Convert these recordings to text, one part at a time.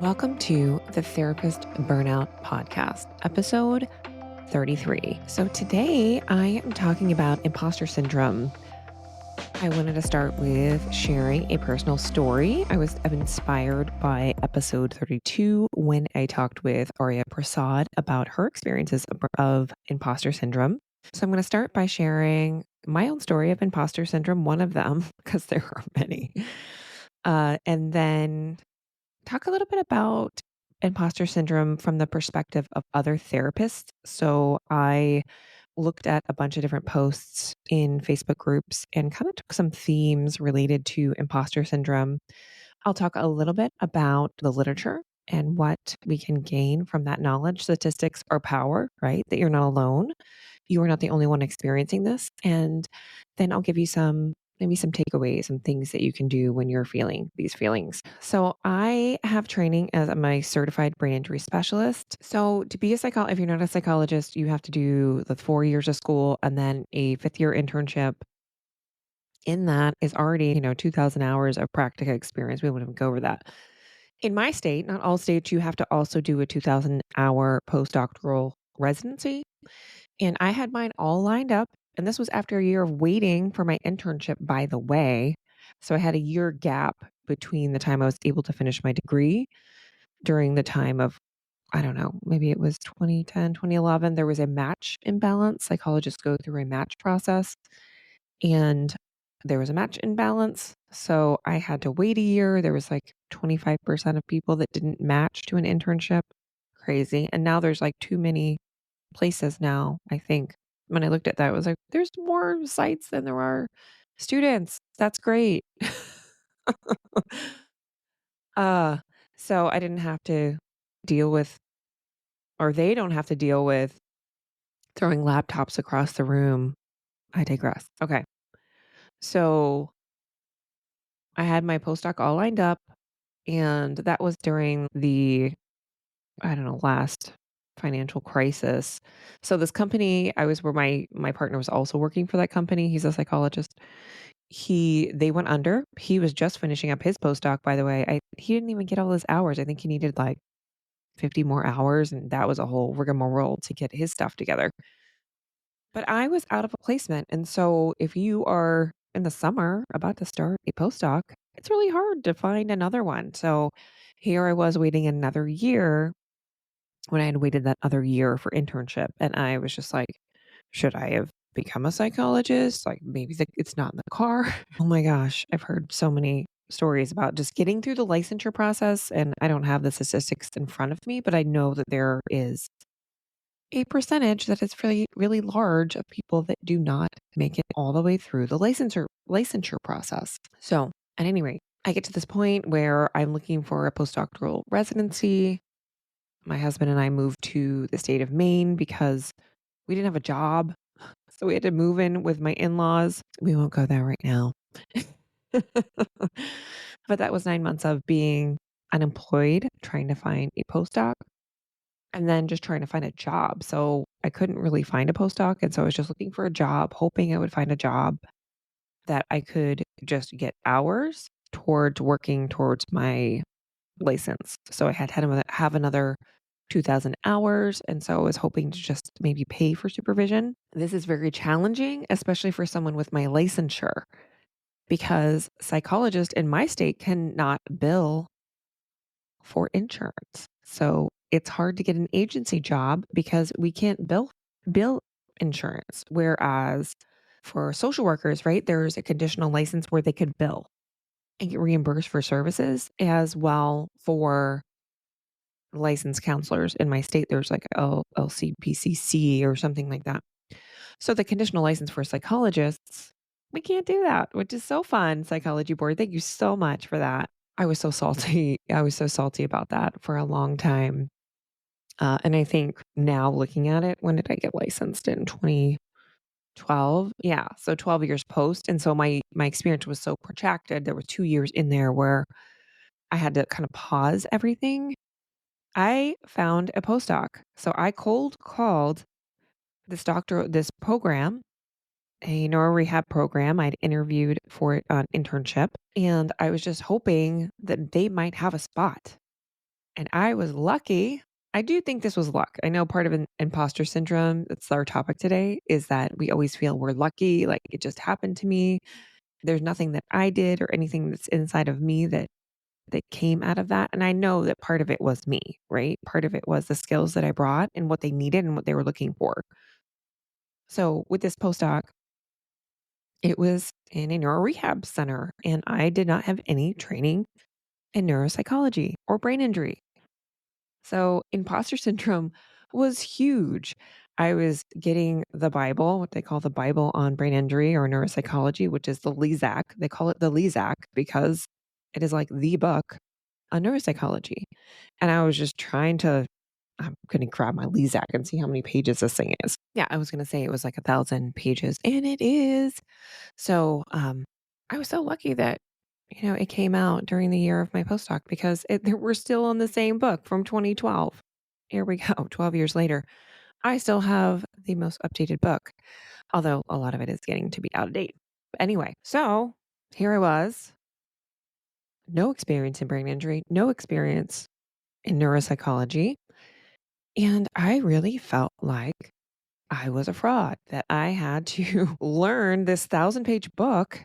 Welcome to the Therapist Burnout Podcast, episode 33. So today I am talking about imposter syndrome. I wanted to start with sharing a personal story. I'm inspired by episode 32 when I talked with Arya Prasad about her experiences of imposter syndrome. So I'm going to start by sharing my own story of imposter syndrome, one of them, because there are many. And then talk a little bit about imposter syndrome from the perspective of other therapists. So I looked at a bunch of different posts in Facebook groups and kind of took some themes related to imposter syndrome. I'll talk a little bit about the literature and what we can gain from that knowledge. Statistics are power, right? That you're not alone. You are not the only one experiencing this. And then I'll give you maybe some takeaways, some things that you can do when you're feeling these feelings. So I have training as my certified brain injury specialist. So to be if you're not a psychologist, you have to do the 4 years of school and then a fifth year internship. In that is already, 2,000 hours of practical experience. We won't even go over that. In my state, not all states, you have to also do a 2,000-hour postdoctoral residency. And I had mine all lined up. And this was after a year of waiting for my internship, by the way. So I had a year gap between the time I was able to finish my degree during the time of, I don't know, maybe it was 2010, 2011. There was a match imbalance. Psychologists go through a match process. And there was a match imbalance. So I had to wait a year. There was like 25% of people that didn't match to an internship. Crazy. And now there's like too many places now, I think. When I looked at that, it was like, there's more sites than there are students. That's great. uh, so I didn't have to deal with, or they don't have to deal with throwing laptops across the room. I digress. Okay. So I had my postdoc all lined up, and that was during the, I don't know, last financial crisis. So this company I was where my partner was also working for that company. He's a psychologist. They went under. He was just finishing up his postdoc, by the way. He didn't even get all his hours. I think he needed like 50 more hours, and that was a whole rigmarole to get his stuff together. But I was out of a placement. And so if you are in the summer about to start a postdoc, it's really hard to find another one. So here I was waiting another year when I had waited that other year for internship. And I was just like, should I have become a psychologist? Like maybe it's not in the car. Oh my gosh. I've heard so many stories about just getting through the licensure process. And I don't have the statistics in front of me, but I know that there is a percentage that is really, really large of people that do not make it all the way through the licensure process. So at any rate, I get to this point where I'm looking for a postdoctoral residency. My husband and I moved to the state of Maine because we didn't have a job. So we had to move in with my in-laws. We won't go there right now. But that was 9 months of being unemployed, trying to find a postdoc, and then just trying to find a job. So I couldn't really find a postdoc. And so I was just looking for a job, hoping I would find a job that I could just get hours towards working towards my license. So I had to have another 2,000 hours. And so I was hoping to just maybe pay for supervision. This is very challenging, especially for someone with my licensure, because psychologists in my state cannot bill for insurance. So it's hard to get an agency job because we can't bill insurance. Whereas for social workers, right, there's a conditional license where they could bill and get reimbursed for services. As well for licensed counselors in my state, there's like LCPCC or something like that. So the conditional license for psychologists, we can't do that, which is so fun. Psychology board, thank you so much for that. I was so salty. I was so salty about that for a long time. And I think now looking at it, when did I get licensed? In 2012? Yeah. So 12 years post. And so my experience was so protracted. There were 2 years in there where I had to kind of pause everything. I found a postdoc. So I cold called this program, a neuro rehab program. I'd interviewed for it on internship, and I was just hoping that they might have a spot. And I was lucky. I do think this was luck. I know part of an imposter syndrome, that's our topic today, is that we always feel we're lucky, like it just happened to me. There's nothing that I did or anything that's inside of me that came out of that. And I know that part of it was me, right? Part of it was the skills that I brought and what they needed and what they were looking for. So with this postdoc, it was in a neuro rehab center, and I did not have any training in neuropsychology or brain injury. So imposter syndrome was huge. I was getting the Bible, what they call the Bible on brain injury or neuropsychology, which is the LISAC. They call it the LISAC because it is like the book on neuropsychology. And I was just trying to, I'm going to grab my LISAC and see how many pages this thing is. Yeah, I was going to say it was like 1,000 pages, and it is. So I was so lucky that, it came out during the year of my postdoc because we're still on the same book from 2012. Here we go, 12 years later. I still have the most updated book, although a lot of it is getting to be out of date. But anyway, so here I was, no experience in brain injury, no experience in neuropsychology. And I really felt like I was a fraud, that I had to learn this 1,000-page book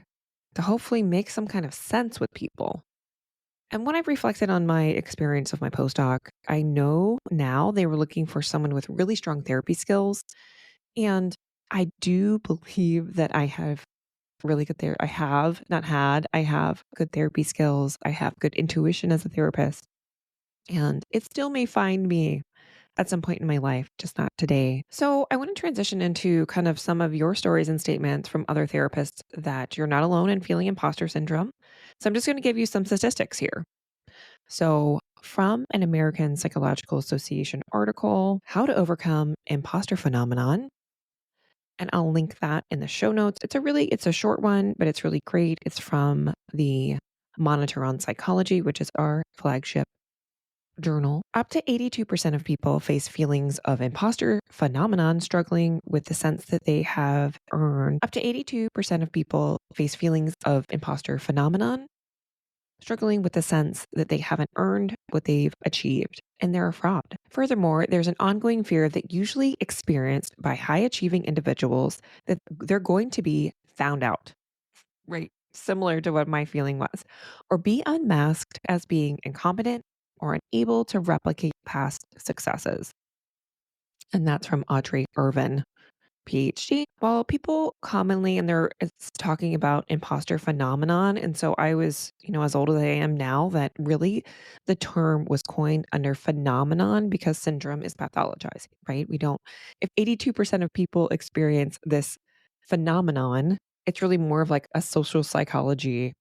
to hopefully make some kind of sense with people. And when I've reflected on my experience of my postdoc, I know now they were looking for someone with really strong therapy skills. And I do believe that I have really good I have not had, I have good therapy skills. I have good intuition as a therapist. And it still may find me at some point in my life, just not today. So I want to transition into kind of some of your stories and statements from other therapists that you're not alone in feeling imposter syndrome. So I'm just going to give you some statistics here. So, from an American Psychological Association article, How to Overcome Imposter Phenomenon, and I'll link that in the show notes. It's a short one, but it's really great. It's from the Monitor on Psychology, which is our flagship journal. Up to 82% of people face feelings of imposter phenomenon, struggling with the sense that they have earned. Up to 82% of people face feelings of imposter phenomenon, struggling with the sense that they haven't earned what they've achieved and they're a fraud. Furthermore, there's an ongoing fear that usually experienced by high achieving individuals that they're going to be found out, right? Similar to what my feeling was, or be unmasked as being incompetent or unable to replicate past successes. And that's from Audrey Irvin, PhD. Well, people commonly, and it's talking about imposter phenomenon. And so I was, as old as I am now, that really the term was coined under phenomenon because syndrome is pathologizing, right? If 82% of people experience this phenomenon, it's really more of like a social psychology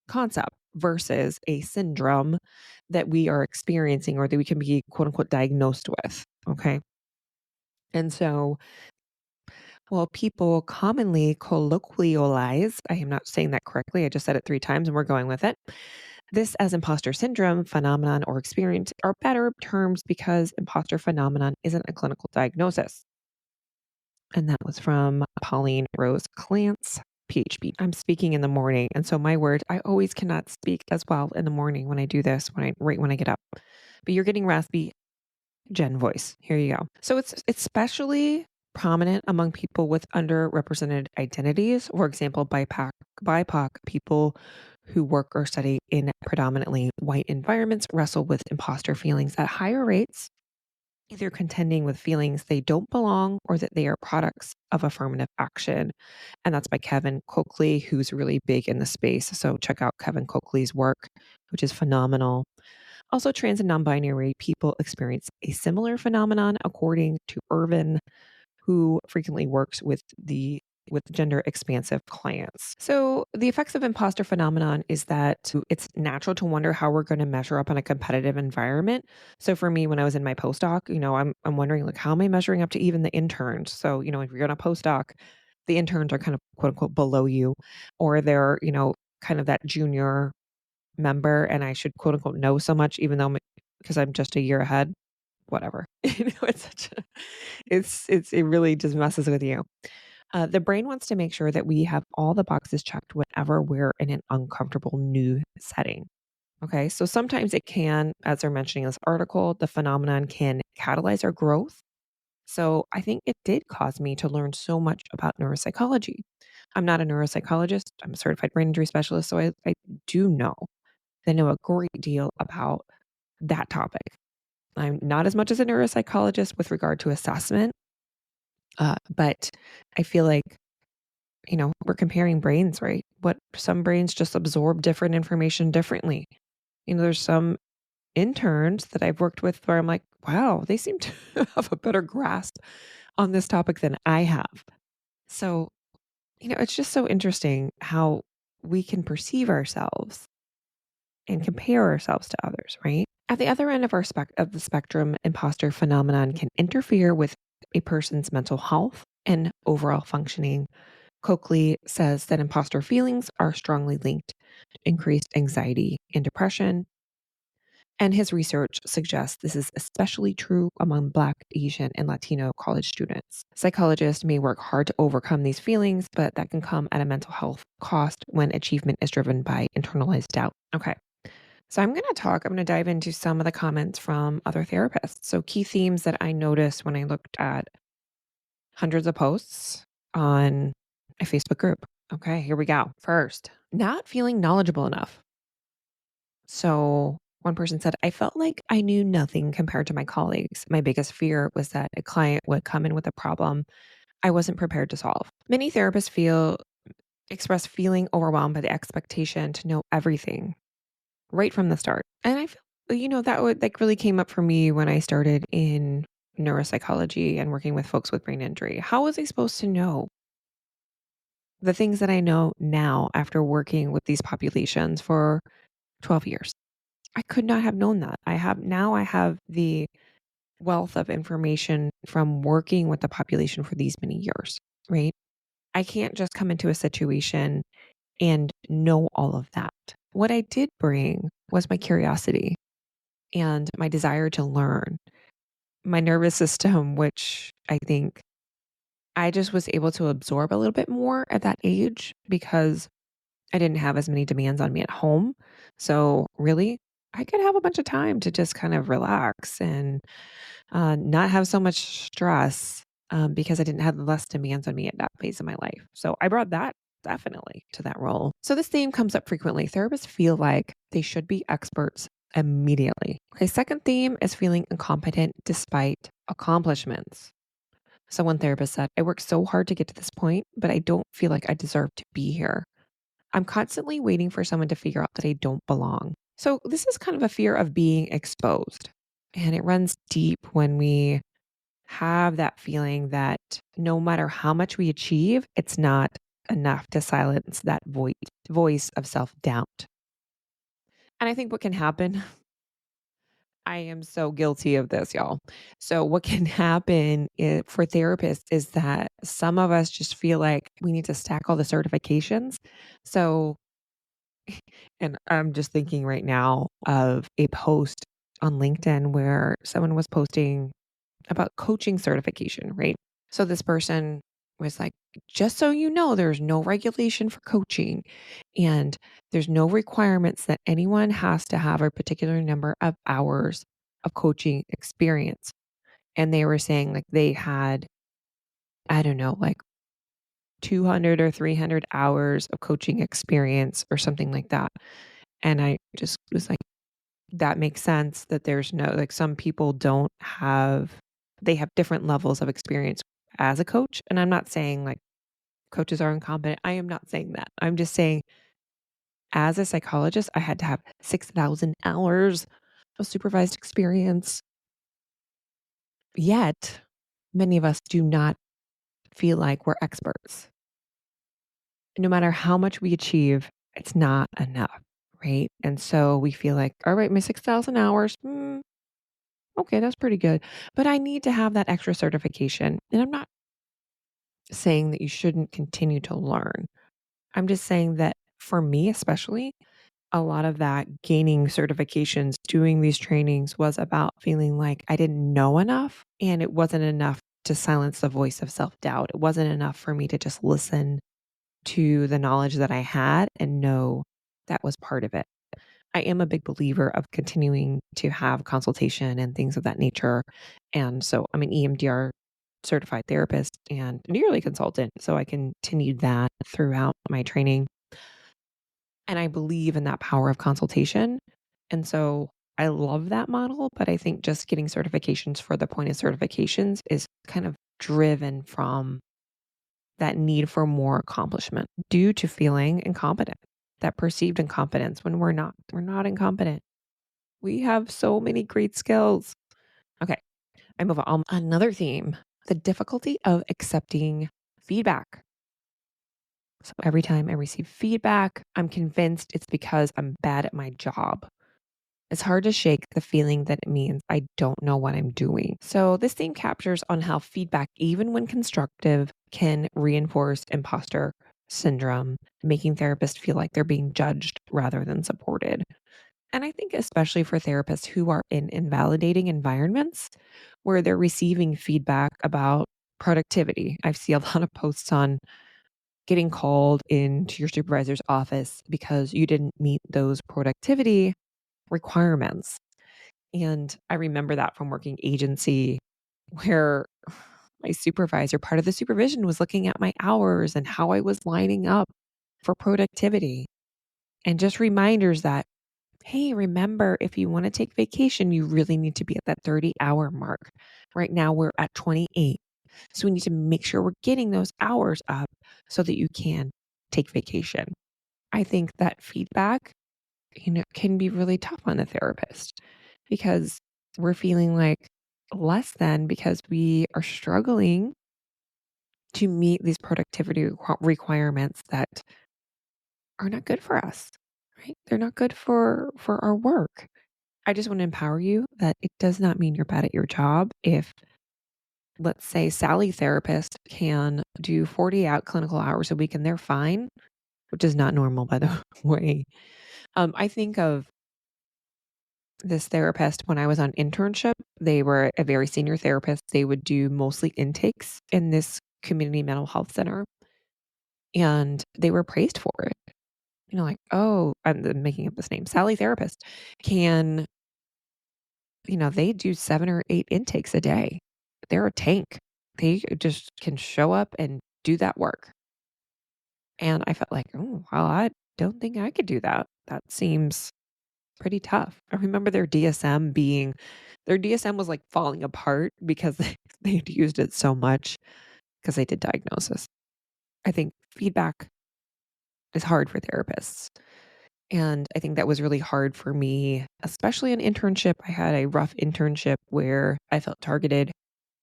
concept versus a syndrome that we are experiencing or that we can be quote unquote diagnosed with. Okay. And so well, people commonly colloquialize, I am not saying that correctly, I just said it 3 times and we're going with it. This as imposter syndrome, phenomenon, or experience are better terms because imposter phenomenon isn't a clinical diagnosis. And that was from Pauline Rose Clance, PhD. I'm speaking in the morning. And so my word, I always cannot speak as well in the morning when I do this, right when I get up. But you're getting raspy Gen voice. Here you go. So it's especially prominent among people with underrepresented identities. For example, BIPOC people who work or study in predominantly white environments wrestle with imposter feelings at higher rates, either contending with feelings they don't belong or that they are products of affirmative action. And that's by Kevin Coakley, who's really big in the space. So check out Kevin Coakley's work, which is phenomenal. Also, trans and non-binary people experience a similar phenomenon, according to Irvin, who frequently works with gender expansive clients. So the effects of imposter phenomenon is that it's natural to wonder how we're going to measure up in a competitive environment. So for me, when I was in my postdoc, I'm wondering like, how am I measuring up to even the interns? So, if you're on a postdoc, the interns are kind of quote unquote below you, or they're, kind of that junior member and I should quote unquote know so much, even though because I'm just a year ahead, whatever. It's it really just messes with you. The brain wants to make sure that we have all the boxes checked whenever we're in an uncomfortable new setting. Okay. So sometimes it can, as they're mentioning in this article, the phenomenon can catalyze our growth. So I think it did cause me to learn so much about neuropsychology. I'm not a neuropsychologist, I'm a certified brain injury specialist. So I do know, I know a great deal about that topic. I'm not as much as a neuropsychologist with regard to assessment, but I feel like, we're comparing brains, right? What some brains just absorb different information differently. There's some interns that I've worked with where I'm like, wow, they seem to have a better grasp on this topic than I have. So, it's just so interesting how we can perceive ourselves and compare ourselves to others, right? At the other end of of the spectrum, imposter phenomenon can interfere with a person's mental health and overall functioning. Coakley says that imposter feelings are strongly linked to increased anxiety and depression. And his research suggests this is especially true among Black, Asian, and Latino college students. Psychologists may work hard to overcome these feelings, but that can come at a mental health cost when achievement is driven by internalized doubt. Okay. So I'm going to dive into some of the comments from other therapists. So, key themes that I noticed when I looked at hundreds of posts on a Facebook group. Okay, here we go. First, not feeling knowledgeable enough. So, one person said, I felt like I knew nothing compared to my colleagues. My biggest fear was that a client would come in with a problem I wasn't prepared to solve. Many therapists express feeling overwhelmed by the expectation to know everything right from the start. And I feel, that would like really came up for me when I started in neuropsychology and working with folks with brain injury. How was I supposed to know the things that I know now after working with these populations for 12 years? I could not have known that. I have the wealth of information from working with the population for these many years, right? I can't just come into a situation and know all of that. What I did bring was my curiosity and my desire to learn, my nervous system, which I think I just was able to absorb a little bit more at that age because I didn't have as many demands on me at home. So, really, I could have a bunch of time to just kind of relax and not have so much stress because I didn't have less demands on me at that phase of my life. So, I brought that definitely to that role. So, this theme comes up frequently. Therapists feel like they should be experts immediately. Okay, second theme is feeling incompetent despite accomplishments. So, one therapist said, I worked so hard to get to this point, but I don't feel like I deserve to be here. I'm constantly waiting for someone to figure out that I don't belong. So, this is kind of a fear of being exposed. And it runs deep when we have that feeling that no matter how much we achieve, it's not enough to silence that voice of self doubt. And I think what can happen, I am so guilty of this, y'all. So, what can happen for therapists is that some of us just feel like we need to stack all the certifications. So, and I'm just thinking right now of a post on LinkedIn where someone was posting about coaching certification, right? So this person was like, just so you know, there's no regulation for coaching and there's no requirements that anyone has to have a particular number of hours of coaching experience. And they were saying like they had, I don't know, like 200 or 300 hours of coaching experience or something like that. And I just was like, that makes sense that there's no, like, some people don't have, they have different levels of experience as a coach. And I'm not saying like coaches are incompetent. I am not saying that. I'm just saying, as a psychologist, I had to have 6,000 hours of supervised experience. Yet, many of us do not feel like we're experts. No matter how much we achieve, it's not enough, right? And so we feel like, all right, my 6,000 hours, okay, that's pretty good. But I need to have that extra certification. And I'm not saying that you shouldn't continue to learn. I'm just saying that for me, especially, a lot of that gaining certifications, doing these trainings was about feeling like I didn't know enough and it wasn't enough to silence the voice of self doubt. It wasn't enough for me to just listen to the knowledge that I had and know that was part of it. I am a big believer of continuing to have consultation and things of that nature. And so I'm an EMDR certified therapist and nearly consultant. So I continued that throughout my training. And I believe in that power of consultation. And so I love that model, but I think just getting certifications for the point of certifications is kind of driven from that need for more accomplishment due to feeling incompetent, that perceived incompetence when we're not. We're not incompetent. We have so many great skills. Okay, I move on. Another theme, the difficulty of accepting feedback. So every time I receive feedback, I'm convinced it's because I'm bad at my job. It's hard to shake the feeling that it means I don't know what I'm doing. So, this theme captures on how feedback, even when constructive, can reinforce imposter syndrome, making therapists feel like they're being judged rather than supported. And I think, especially for therapists who are in invalidating environments where they're receiving feedback about productivity. I see a lot of posts on getting called into your supervisor's office because you didn't meet those productivity requirements. And I remember that from working agency where my supervisor, part of the supervision was looking at my hours and how I was lining up for productivity. And just reminders that, hey, remember, if you want to take vacation, you really need to be at that 30-hour mark. Right now, we're at 28. So we need to make sure we're getting those hours up so that you can take vacation. I think that feedback, can be really tough on the therapist because we're feeling like less than because we are struggling to meet these productivity requirements that are not good for us, right? They're not good for our work. I just want to empower you that it does not mean you're bad at your job if, let's say, Sally therapist can do 40 out clinical hours a week and they're fine, which is not normal, by the way. I think of this therapist when I was on internship. They were a very senior therapist. They would do mostly intakes in this community mental health center, and they were praised for it. Like, oh, I'm making up this name, Sally therapist can, they do 7 or 8 intakes a day. They're a tank. They just can show up and do that work. And I felt like, oh, well, I don't think I could do that. That seems pretty tough. I remember their DSM was like falling apart because they'd used it so much because they did diagnosis. I think feedback is hard for therapists. And I think that was really hard for me, especially an internship. I had a rough internship where I felt targeted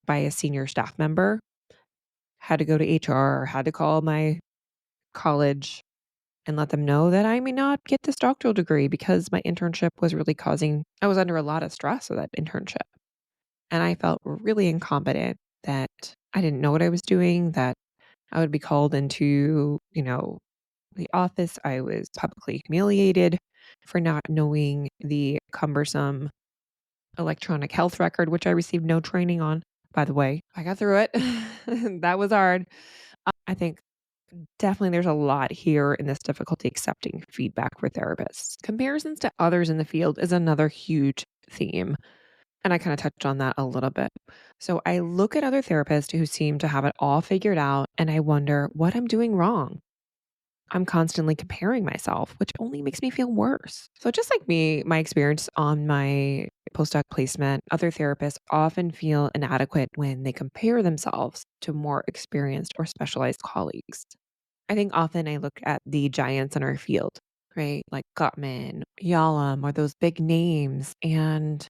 by a senior staff member, had to go to HR, had to call my college and let them know that I may not get this doctoral degree because my internship was really I was under a lot of stress of that internship. And I felt really incompetent that I didn't know what I was doing, that I would be called into, the office. I was publicly humiliated for not knowing the cumbersome electronic health record, which I received no training on, by the way. I got through it. That was hard. I think definitely there's a lot here in this difficulty accepting feedback for therapists. Comparisons to others in the field is another huge theme. And I kind of touched on that a little bit. So I look at other therapists who seem to have it all figured out and I wonder what I'm doing wrong. I'm constantly comparing myself, which only makes me feel worse. So just like me, my experience on my postdoc placement, other therapists often feel inadequate when they compare themselves to more experienced or specialized colleagues. I think often I look at the giants in our field, right? Like Gottman, Yalom, or those big names, and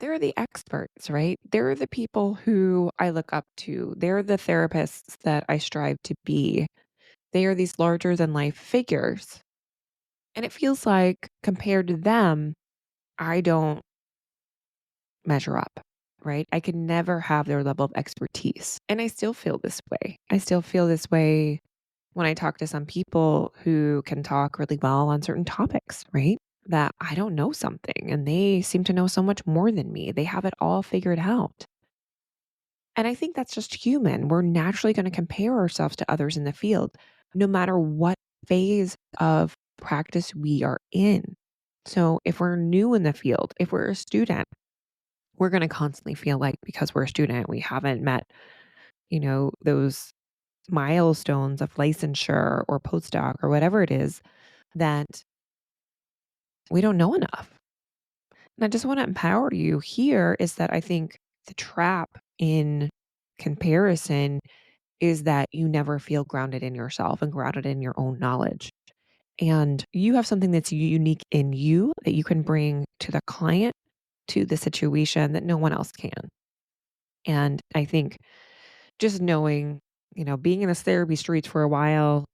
they're the experts, right? They're the people who I look up to. They're the therapists that I strive to be. They are these larger than life figures. And it feels like compared to them, I don't measure up, right? I can never have their level of expertise. And I still feel this way. I still feel this way when I talk to some people who can talk really well on certain topics, right? That I don't know something and they seem to know so much more than me. They have it all figured out. And I think that's just human. We're naturally going to compare ourselves to others in the field, no matter what phase of practice we are in. So if we're new in the field, if we're a student, we're going to constantly feel like because we're a student, we haven't met, those milestones of licensure or postdoc or whatever it is, that we don't know enough. And I just want to empower you here is that I think the trap in comparison is that you never feel grounded in yourself and grounded in your own knowledge. And you have something that's unique in you that you can bring to the client, to the situation that no one else can. And I think just knowing, being in this therapy streets for a while,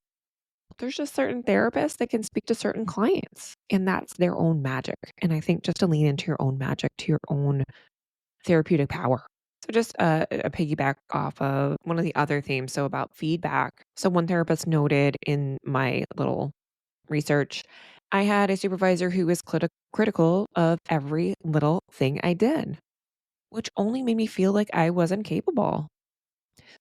there's just certain therapists that can speak to certain clients, and that's their own magic. And I think just to lean into your own magic, to your own therapeutic power. So just a piggyback off of one of the other themes. So about feedback. So one therapist noted in my little research, I had a supervisor who was critical of every little thing I did, which only made me feel like I wasn't capable.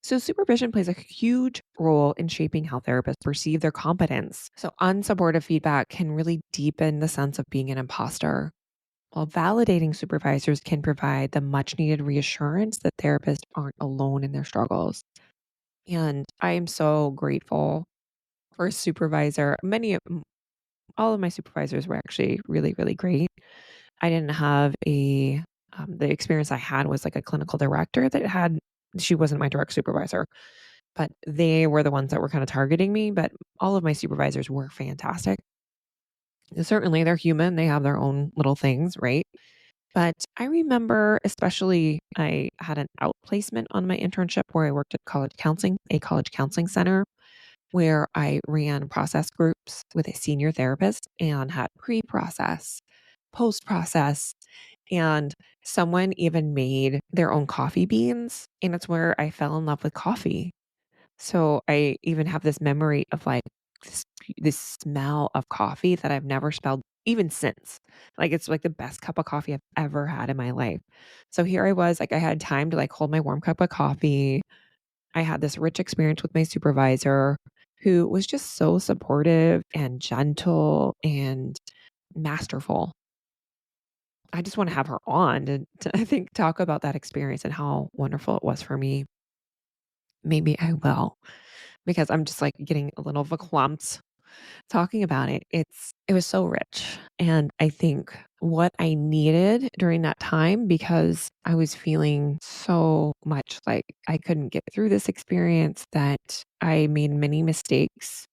So, supervision plays a huge role in shaping how therapists perceive their competence. So, unsupportive feedback can really deepen the sense of being an imposter, while validating supervisors can provide the much needed reassurance that therapists aren't alone in their struggles. And I am so grateful for a supervisor. All of my supervisors were actually really, really great. I didn't have the experience I had was like a clinical director she wasn't my direct supervisor, but they were the ones that were kind of targeting me. But all of my supervisors were fantastic. And certainly they're human, they have their own little things, right? But I remember, especially, I had an outplacement on my internship where I worked at a college counseling center where I ran process groups with a senior therapist and had pre process, post process, and someone even made their own coffee beans. And it's where I fell in love with coffee. So I even have this memory of like this, this smell of coffee that I've never smelled even since. Like it's like the best cup of coffee I've ever had in my life. So here I was, like I had time to like hold my warm cup of coffee. I had this rich experience with my supervisor who was just so supportive and gentle and masterful. I just want to have her on to I think talk about that experience and how wonderful it was for me. Maybe I will because I'm just like getting a little verklempt talking about it. It was so rich. And I think what I needed during that time because I was feeling so much like I couldn't get through this experience that I made many mistakes.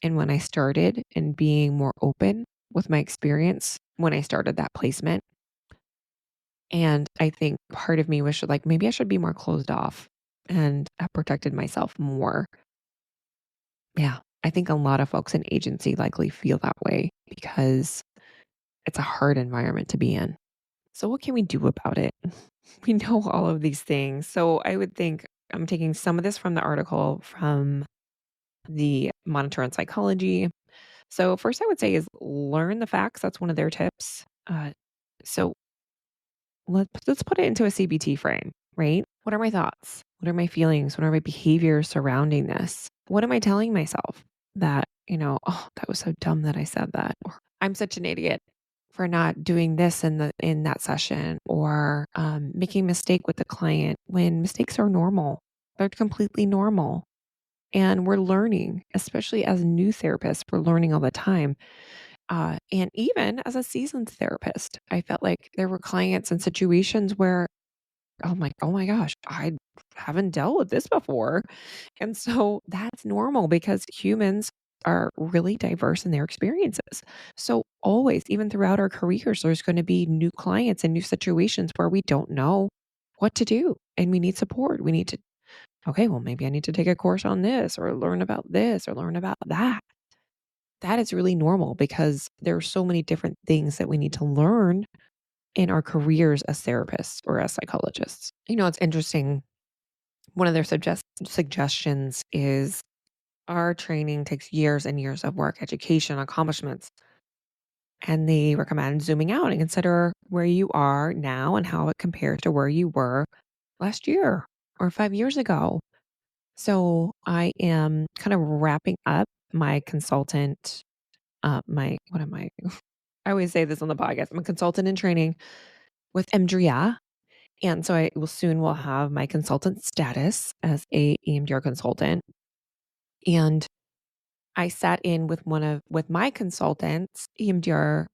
And when I started and being more open with my experience when I started that placement, and I think part of me was like, maybe I should be more closed off and have protected myself more. Yeah. I think a lot of folks in agency likely feel that way because it's a hard environment to be in. So, what can we do about it? We know all of these things. So, I would think I'm taking some of this from the article from the Monitor on Psychology. So, first, I would say is learn the facts. That's one of their tips. So, let's put it into a CBT frame, right? What are my thoughts? What are my feelings? What are my behaviors surrounding this? What am I telling myself that, oh, that was so dumb that I said that, or I'm such an idiot for not doing this in that session, or making a mistake with the client when mistakes are normal. They're completely normal. And we're learning, especially as new therapists, we're learning all the time. And even as a seasoned therapist, I felt like there were clients and situations where I'm like, oh my gosh, I haven't dealt with this before. And so that's normal because humans are really diverse in their experiences. So always, even throughout our careers, there's going to be new clients and new situations where we don't know what to do and we need support. We need to, okay, well, maybe I need to take a course on this or learn about this or learn about that. That is really normal because there are so many different things that we need to learn in our careers as therapists or as psychologists. It's interesting. One of their suggestions is our training takes years and years of work, education, accomplishments, and they recommend zooming out and consider where you are now and how it compares to where you were last year or 5 years ago. So I am kind of wrapping up my consultant, what am I? I always say this on the podcast. I'm a consultant in training with MDRIA. And so I will have my consultant status as a EMDR consultant. And I sat in with my consultants, EMDR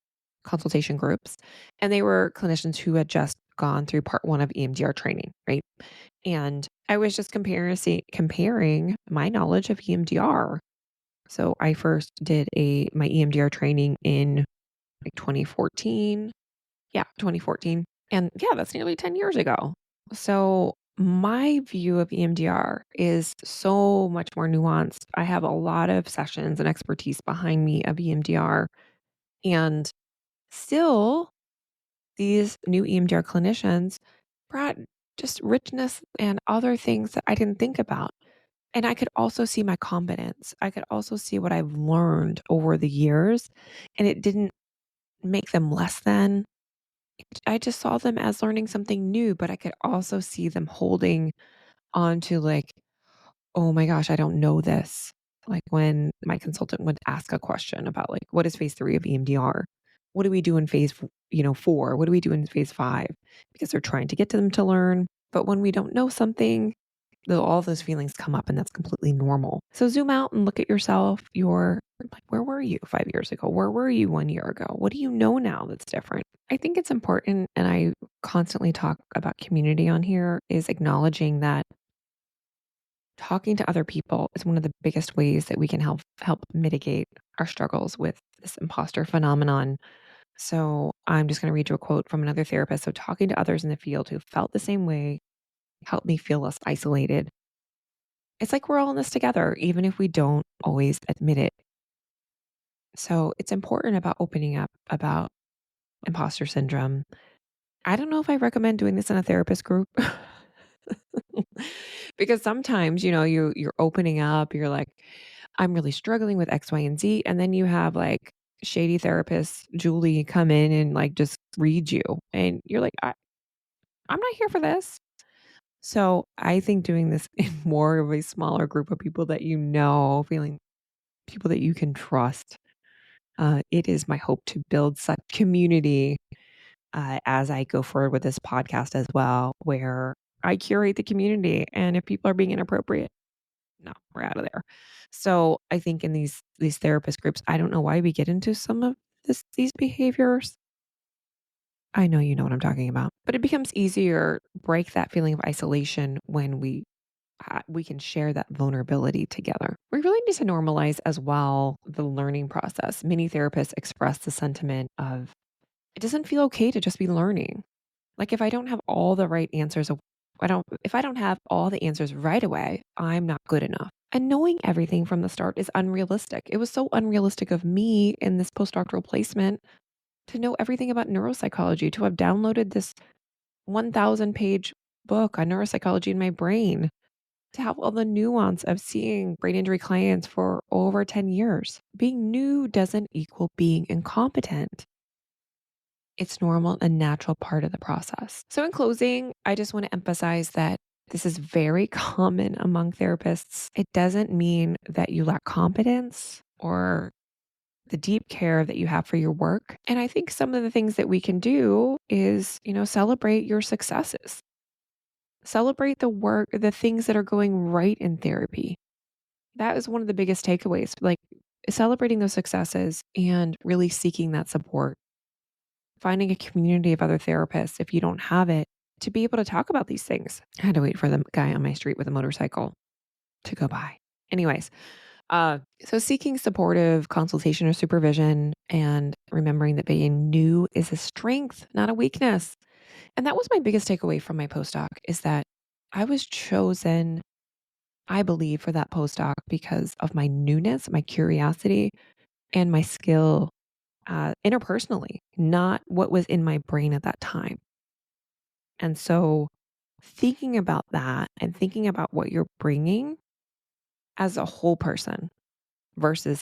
consultation groups, and they were clinicians who had just gone through part 1 of EMDR training, right? And I was just comparing my knowledge of EMDR. So I first did my EMDR training in like 2014. Yeah, 2014. And yeah, that's nearly 10 years ago. So my view of EMDR is so much more nuanced. I have a lot of sessions and expertise behind me of EMDR. And still, these new EMDR clinicians brought just richness and other things that I didn't think about. And I could also see my competence. I could also see what I've learned over the years. And it didn't make them less than. I just saw them as learning something new, but I could also see them holding on to like, oh my gosh, I don't know this. Like when my consultant would ask a question about like, what is phase 3 of EMDR? What do we do in phase, 4? What do we do in phase 5? Because they're trying to get to them to learn. But when we don't know something, all those feelings come up and that's completely normal. So zoom out and look at yourself. You're like, where were you 5 years ago? Where were you 1 year ago? What do you know now that's different? I think it's important, and I constantly talk about community on here, is acknowledging that talking to other people is one of the biggest ways that we can help mitigate our struggles with this imposter phenomenon. So I'm just going to read you a quote from another therapist. So talking to others in the field who felt the same way helped me feel less isolated. It's like we're all in this together, even if we don't always admit it. So it's important about opening up about imposter syndrome. I don't know if I recommend doing this in a therapist group. Because sometimes, you're opening up, you're like, I'm really struggling with X, Y, and Z. And then you have like shady therapist Julie come in and like just read you. And you're like, I'm not here for this. So I think doing this in more of a smaller group of people that feeling people that you can trust. It is my hope to build such community as I go forward with this podcast as well, where I curate the community. And if people are being inappropriate, no, we're out of there. So I think in these therapist groups, I don't know why we get into some of these behaviors. I know you know what I'm talking about, but it becomes easier break that feeling of isolation when we can share that vulnerability together. We really need to normalize as well the learning process. Many therapists express the sentiment of it doesn't feel okay to just be learning. Like if I don't have all the right answers, if I don't have all the answers right away, I'm not good enough. And knowing everything from the start is unrealistic. It was so unrealistic of me in this postdoctoral placement to know everything about neuropsychology, to have downloaded this 1,000-page book on neuropsychology in my brain, to have all the nuance of seeing brain injury clients for over 10 years. Being new doesn't equal being incompetent. It's normal and natural part of the process. So in closing, I just want to emphasize that this is very common among therapists. It doesn't mean that you lack competence or the deep care that you have for your work. And I think some of the things that we can do is, celebrate your successes. Celebrate the things that are going right in therapy. That is one of the biggest takeaways, like celebrating those successes and really seeking that support. Finding a community of other therapists, if you don't have it, to be able to talk about these things. I had to wait for the guy on my street with a motorcycle to go by. Anyways, so seeking supportive consultation or supervision and remembering that being new is a strength, not a weakness. And that was my biggest takeaway from my postdoc is that I was chosen, I believe, for that postdoc because of my newness, my curiosity, and my skill interpersonally, not what was in my brain at that time. And so thinking about that and thinking about what you're bringing as a whole person versus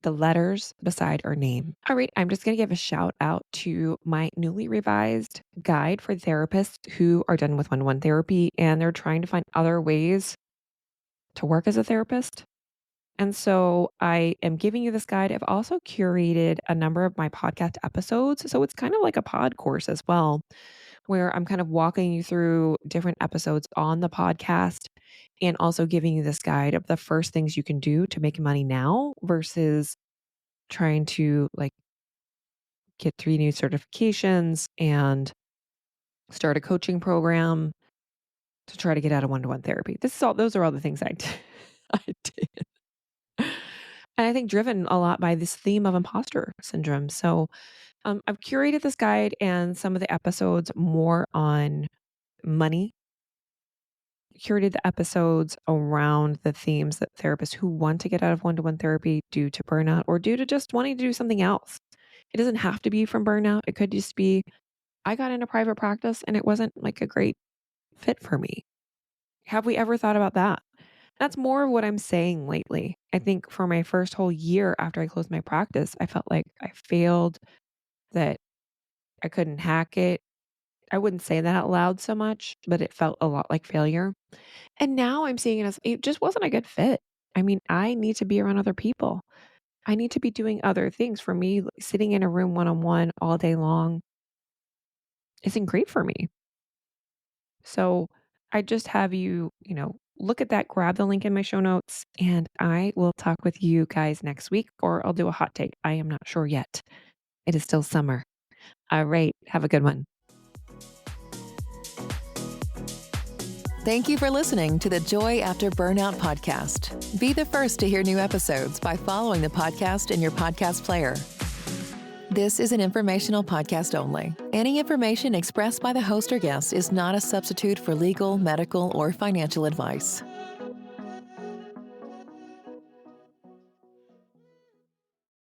the letters beside our name. All right, I'm just going to give a shout out to my newly revised guide for therapists who are done with one-on-one therapy and they're trying to find other ways to work as a therapist. And so I am giving you this guide. I've also curated a number of my podcast episodes. So it's kind of like a pod course as well, where I'm kind of walking you through different episodes on the podcast and also giving you this guide of the first things you can do to make money now versus trying to like get 3 new certifications and start a coaching program to try to get out of one-to-one therapy. Those are all the things I did. I did. And I think driven a lot by this theme of imposter syndrome. So I've curated this guide and some of the episodes more on money, curated the episodes around the themes that therapists who want to get out of one-to-one therapy due to burnout or due to just wanting to do something else. It doesn't have to be from burnout. It could just be, I got into private practice and it wasn't like a great fit for me. Have we ever thought about that? That's more of what I'm saying lately. I think for my first whole year after I closed my practice, I felt like I failed, that I couldn't hack it. I wouldn't say that out loud so much, but it felt a lot like failure. And now I'm seeing it as it just wasn't a good fit. I mean, I need to be around other people. I need to be doing other things. For me, like, sitting in a room one on one all day long isn't great for me. So I just have you, look at that, grab the link in my show notes, and I will talk with you guys next week, or I'll do a hot take. I am not sure yet. It is still summer. All right. Have a good one. Thank you for listening to the Joy After Burnout podcast. Be the first to hear new episodes by following the podcast in your podcast player. This is an informational podcast only. Any information expressed by the host or guest is not a substitute for legal, medical, or financial advice.